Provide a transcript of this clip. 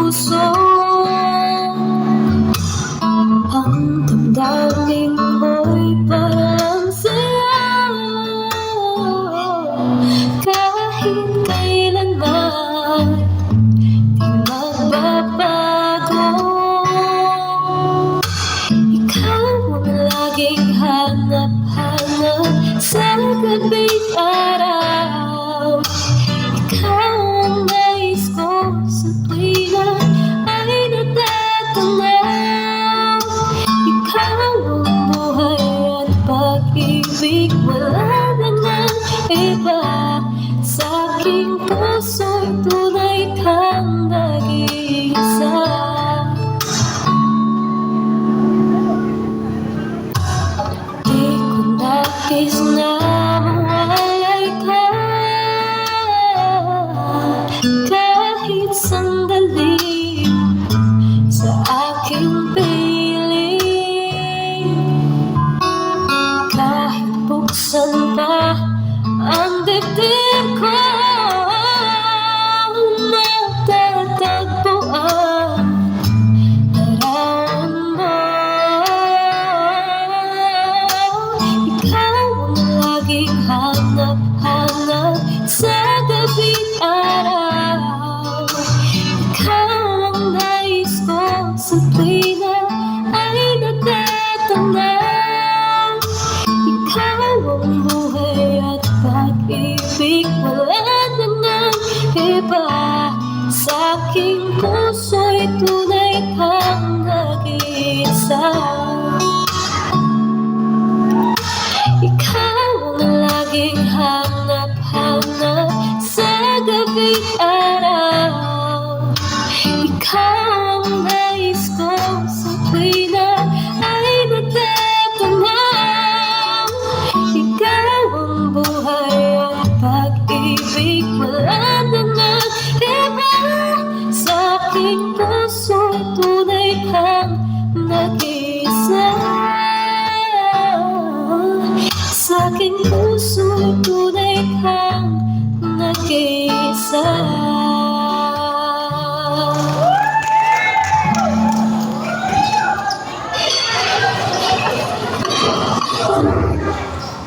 puso. Ang damdamin ko'y parang sa'yo, kahit kailanman di magbabago. Ikaw ang laging hanap-hanap sa gabi't araw. Ikaw ang nais ko sa tuwina ay natatanaw. Ikaw ang buhay at pag-ibig, wala na ng iba. Sa aking puso'y tunay kang nag-iisa. Di ko nais na mawalay ka kahit sandali sa aking piling. Kahit buksan pa ang dibdib ko, matatagpuan larawan mo. Ikaw ang laging hanap-hanap sa gabi't araw. Ikaw ang nais ko sa tuwina ay natatanaw. Ikaw ang buhay at pag-ibig, wala na ng iba. Sa aking puso'y tunay kang nag-iisa. Ikaw ang laging hanap-hanap sa gabi't araw. Ikaw